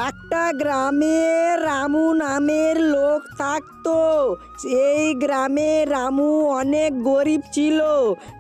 একটা গ্রামে রামু নামের লোক থাকতো। সেই গ্রামে রামু অনেক গরিব ছিল।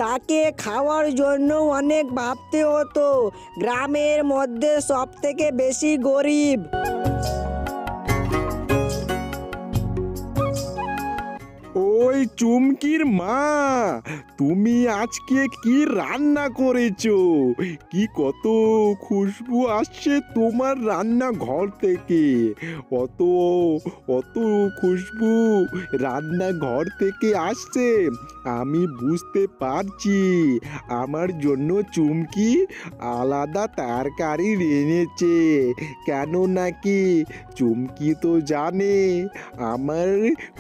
তাকে খাওয়ার জন্য অনেক ভাবতে হতো। গ্রামের মধ্যে সব থেকে বেশি গরিব। ওই চুমকির মা, তুমি আজকে কি রান্না করেছো? কি কত খুশবু আসছে তোমার রান্না ঘর থেকে। অত অত খুশবু রান্না ঘর থেকে আসছে, আমি বুঝতে পারছি। আমার জন্য চুমকি আলাদা তরকারি এনেছে। কেন নাকি চুমকি তো জানে আমার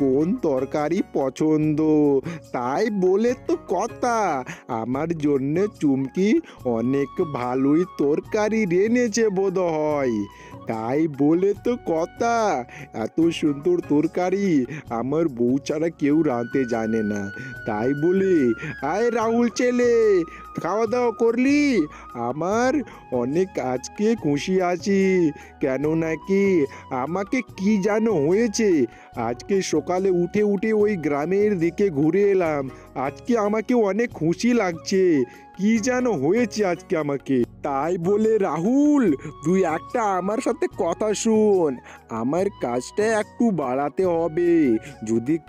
কোন তরকারি পছন্দ, তাই বলে তো কথা। আমার জন্য চুমকি অনেক ভালোই তরকারি এনেছে বোধ হয়, তাই বলে তো কথা। এত সুন্দর তরকারি আমার বউ ছাড়া কেউ রাঁধতে জানে না। তাই বলে আয় রাহুল ছেলে, খাওয়া দাওয়া করলি? আমার অনেক আজকে খুশি আছি। কেন নাকি আমাকে কি যেন হয়েছে, আজকে সকালে উঠে উঠে ওই গ্রামের দিকে ঘুরে এলাম। আজকে আমাকে অনেক খুশি লাগছে। কি যেন হয়েছে আজকে আমাকে। তাই বলে রাহুল, তুই একটা আমার সাথে কথা শোন। আমার কাজটা একটু বাড়াতে হবে।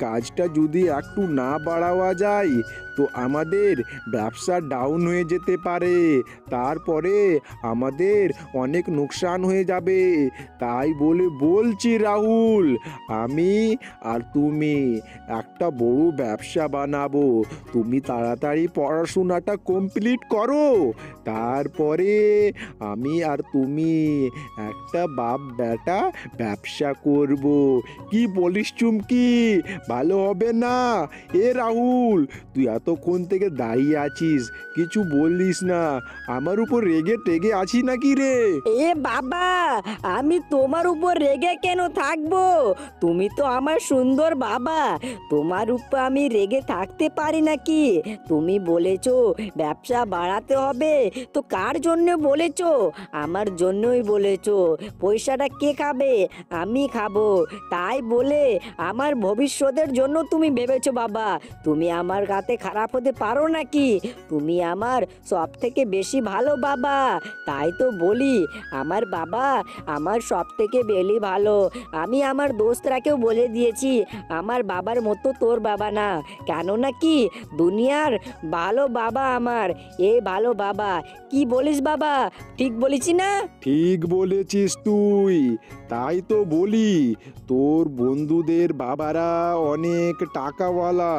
কাজটা যদি একটু না বাড়াওয়া যায় তো আমাদের ব্যবসা ডাউন হয়ে যেতে পারে। তারপরে আমাদের অনেক লোকসান হয়ে যাবে। তাই বলে বলছি রাহুল, আমি আর তুমি একটা বড় ব্যবসা বানাবো। তুমি তাড়াতাড়ি পড়াশোনাটা কমপ্লিট করো, তারপরে আমি আর তুমি একটা বাপ বেটা ব্যবসা করব। কি বলিস চুমকি, ভালো হবে না? এ রাহুল, তুই এতক্ষণ থেকে দাঁড়িয়ে আছিস, কিছু বললিস না। আমার উপর রেগে টেগে আছি নাকি রে? এ বাবা, আমি তোমার উপর রেগে কেন থাকবো? তুমি তো আমার সুন্দর বাবা, তোমার উপর আমি রেগে থাকতে পারি নাকি? তুমি বলেছো ব্যবসা বাড়াতে হবে, তো কার জন্য বলেছো? আমার জন্যই বলেছো। পয়সাটা কে খাবে? আমি খাবো। তাই বলে আমার ভবিষ্যতের জন্য তুমি ভেবেছো বাবা। তুমি আমার কাছে খারাপ হতে পারো নাকি? তুমি আমার সব থেকে বেশি ভালো বাবা। তাই তো বলি, আমার বাবা আমার সব থেকে বেশি ভালো। আমি আমার দোস্তরাকেও বলে দিয়েছি আমার বাবার মতো তোর বাবা না। কেন নাকি দুনিয়ার ভালো বাবা আমার, এ ভালো বাবা। কি বলিস বাবা, ঠিক বলেছি না? ঠিক বলেছিস তুই। তাই তো বলি, তোর বন্ধুদের বাবারা অনেক টাকাওয়ালা,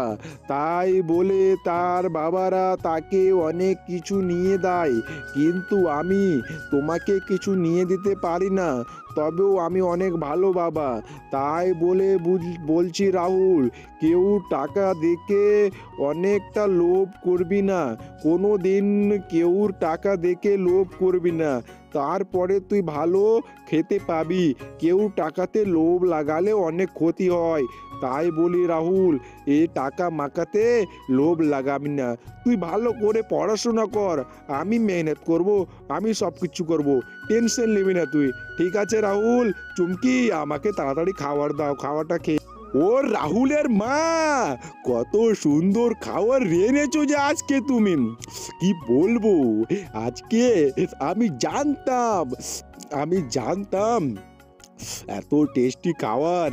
তাই বলে তার বাবারা তাকে অনেক কিছু নিয়ে দেয়। কিন্তু আমি তোমাকে কিছু নিয়ে দিতে পারি না, তবেও আমি অনেক ভালো বাবা। তাই বলে বলছি রাহুল, কেউ টাকা দেখে অনেকটা লোভ করবি না। কোনো দিন কেউর টাকা দেখে লোভ করবি না, তারপরে তুই ভালো খেতে পাবি। কেউ টাকাতে লোভ লাগালে অনেক ক্ষতি হয়। তাই বলি রাহুল, এ টাকা মাকাতে লোভ লাগাবি না। তুই ভালো করে পড়াশোনা কর, আমি মেহনত করব, আমি সব কিছু করব, টেনশন নিবি না তুই। ঠিক আছে রাহুল? চুমকি, আমাকে তাড়াতাড়ি খাবার দাও, খাওয়াটা খেয়ে। ও রাহুলের মা, কত সুন্দর খাবার এনেছো যে আজকে তুমি। কি বলবো, আজকে আমি জানতাম এত টেস্টি খাবার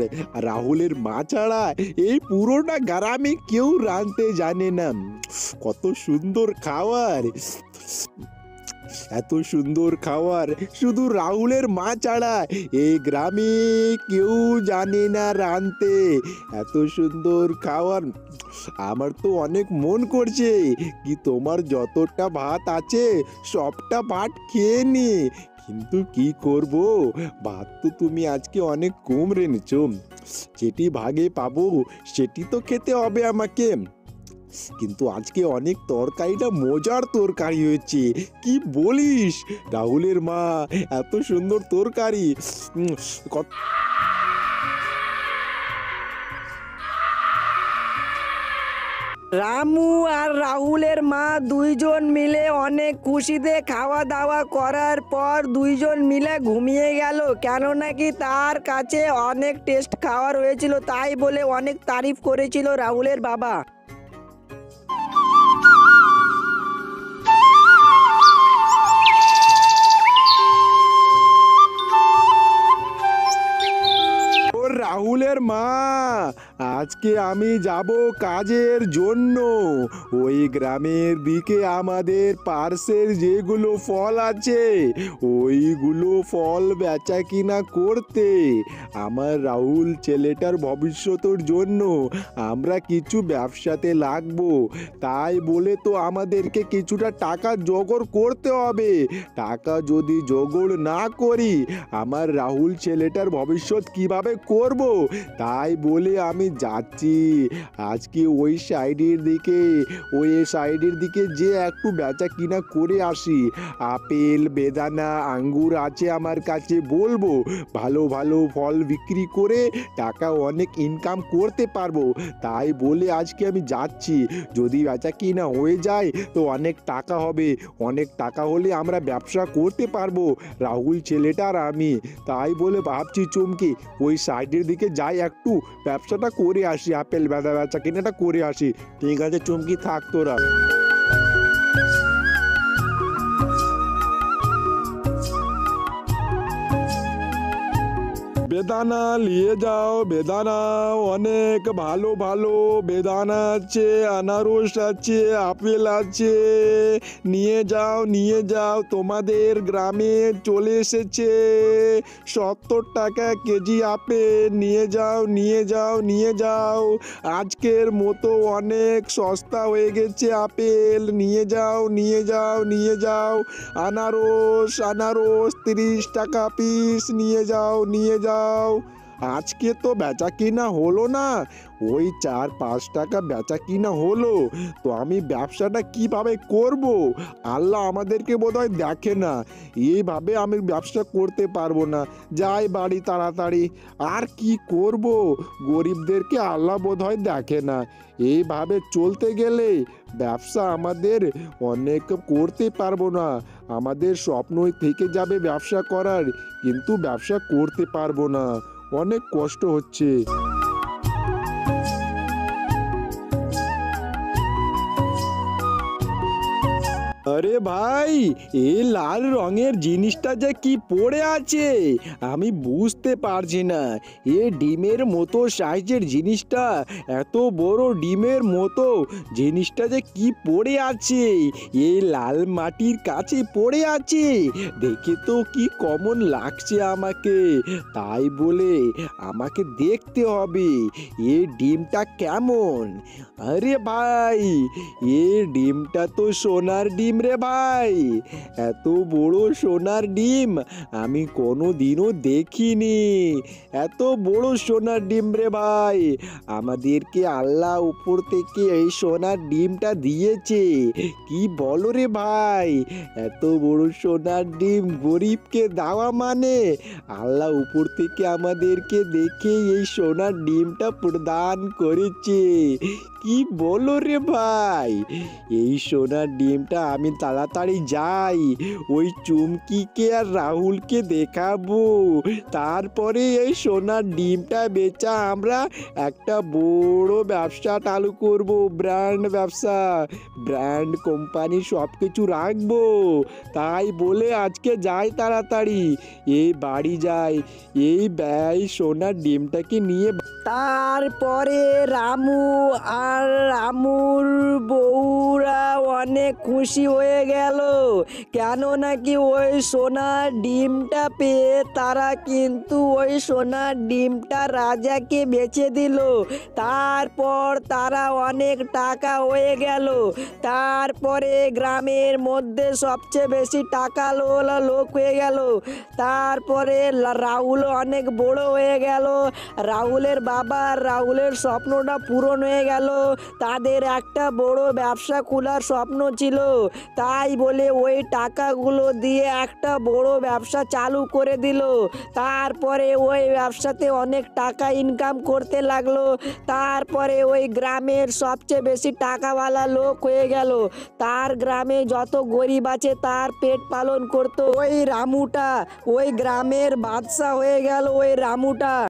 রাহুলের মা ছাড়া এই পুরোটা গ্রামে কেউ রাঁধতে জানে না। কত সুন্দর খাবার, এত সুন্দর খাবার শুধু রাহুলের মা ছাড়া এই গ্রামে কেউ জানে না রাঁধতে। এত সুন্দর খাবার, আমার তো অনেক মন করছে কি তোমার যতটা ভাত আছে সবটা ভাত খেয়ে নি। কিন্তু কি করব, ভাত তো তুমি আজকে অনেক কম রেনেছো। যেটি ভাগে পাবো সেটি তো খেতে হবে আমাকে। কিন্তু আজকে অনেক তরকারিটা মজার তরকারি হয়েছে। কি বলিস রাহুলের মা, এত সুন্দর তরকারি। কত রামু আর রাহুলের মা দুইজন মিলে অনেক খুশিতে খাওয়া দাওয়া করার পর দুইজন মিলে ঘুমিয়ে গেল, কেন নাকি তার কাছে অনেক টেস্ট খাওয়ার হয়েছিল, তাই বলে অনেক তারিফ করেছিল রাহুলের বাবা। ও রাহুলের মা, আজকে আমি যাব কাজের জন্য। ওই গ্রামের দিকে আমাদের পার্শ্বের যেগুলো ফল আছে ওইগুলো ফল বেচা কিনা করতে। আমার রাহুল ছেলেটার ভবিষ্যতের জন্য আমরা কিছু ব্যবসাতে লাগবো, তাই বলে তো আমাদেরকে কিছুটা টাকা জোগাড় করতে হবে। টাকা যদি জোগাড় না করি আমার রাহুল ছেলেটার ভবিষ্যৎ কিভাবে করব? তাই বলে আমি যাচ্ছি আজকে ওই সাইডের দিকে যে একটু বেচা কিনা করে আসি। আপেল বেদানা আঙ্গুর আছে আমার কাছে, বলবো ভালো ভালো ফল বিক্রি করে টাকা অনেক ইনকাম করতে পারবো। তাই বলে আজকে আমি যাচ্ছি, যদি বেচা কিনা হয়ে যায় তো অনেক টাকা হবে, অনেক টাকা হলে আমরা ব্যবসা করতে পারবো রাহুল ছেলেটার আমি। তাই বলে ভাবছি চুমকি ওই সাইডের দিকে যাই, একটু ব্যবসাটা করে আসি, আপেল বেচা কিনাটা করে আসি। ঠিক আছে চুমকি, থাক তোরা। বেদানা নিয়ে যাও, বেদানা অনেক ভালো ভালো বেদানা আছে, আনারস আছে, আপেল আছে, নিয়ে যাও তোমাদের গ্রামে চলে এসেছে 70 টাকা কেজি আপেল। নিয়ে যাও আজকের মতো অনেক সস্তা হয়ে গেছে আপেল। নিয়ে যাও আনারস 30 টাকা পিস। নিয়ে যাও। আজকে তো বেচা কিনা হলো না, ওই 4-5 টাকা বেচা কিনা হলো, তো আমি ব্যবসাটা কিভাবে করব? আল্লাহ আমাদেরকে বোধহয় দেখে না, এইভাবে আমি ব্যবসা করতে পারবো না। যাই বাড়ি তাড়াতাড়ি। আর কি করব, গরিবদেরকে আল্লাহ বোধহয় দেখে না। এইভাবে চলতে গেলে ব্যবসা আমাদের অনেক করতে পারবো না। আমাদের স্বপ্নই থেকে যাবে ব্যবসা করার, কিন্তু ব্যবসা করতে পারবো না, অনেক কষ্ট হচ্ছে। আরে ভাই, এই লাল রঙের জিনিসটা যে কি পড়ে আছে আমি বুঝতে পারছি না। এ ডিমের মতো সাইজের জিনিসটা, এত বড় ডিমের মতো জিনিসটা যে কি পড়ে আছে, এই লাল মাটির কাছে পড়ে আছে, দেখে তো কি কমন লাগছে আমাকে। তাই বলে আমাকে দেখতে হবে এ ডিমটা কেমন। আরে ভাই, এ ডিমটা তো সোনার ডিম রে ভাই, এত বড় সোনার ডিম আমি কোনো দিনও দেখিনি। এত বড় সোনার ডিম রে ভাই, আমাদেরকে আল্লাহ উপর থেকে এই সোনার ডিমটা দিয়েছে। কি বলো রে ভাই, এত বড় সোনার ডিম গরিবকে দেওয়া মানে আল্লাহ উপর থেকে আমাদেরকে দেখে এই সোনার ডিমটা প্রদান করেছে। কি বলো রে ভাই, এই সোনার ডিমটা আমি তাড়াতাড়ি যাই ওই চুমকিকে আর রাহুলকে দেখাবো, তারপরে এই সোনার ডিমটা বেচা আমরা একটা বড় ব্যবসা চালু করব, ব্র্যান্ড কোম্পানি সব কিছু রাখবো। তাই বলে আজকে যাই তাড়াতাড়ি, এই বাড়ি যাই, এই ব্যয় সোনার ডিমটাকে নিয়ে। তারপরে রামু আর রামুর বউরা অনেক খুশি হয়ে গেল, কেন নাকি ওই সোনার ডিমটা পেয়ে তারা কিন্তু ওই সোনার ডিমটা রাজাকে বেচে দিল। তারপর তারা অনেক টাকা হয়ে গেল। তারপরে গ্রামের মধ্যে সবচেয়ে বেশি টাকাওয়ালা লোক হয়ে গেল। তারপরে রাহুল অনেক বড় হয়ে গেল, রাহুলের বাবা রাহুলের স্বপ্নটা পূরণ হয়ে গেল। তাদের একটা বড় ব্যবসা খোলার স্বপ্ন ছিল, তাই বলে ওই টাকাগুলো দিয়ে একটা বড় ব্যবসা চালু করে দিল। তারপরে ওই ব্যবসাতে অনেক টাকা ইনকাম করতে লাগলো। তারপরে ওই গ্রামের সবচেয়ে বেশি টাকাওয়ালা লোক হয়ে গেল। তার গ্রামে যত গরিব আছে তার পেট পালন করতো ওই রামুটা। ওই গ্রামের বাদশা হয়ে গেল ওই রামুটা।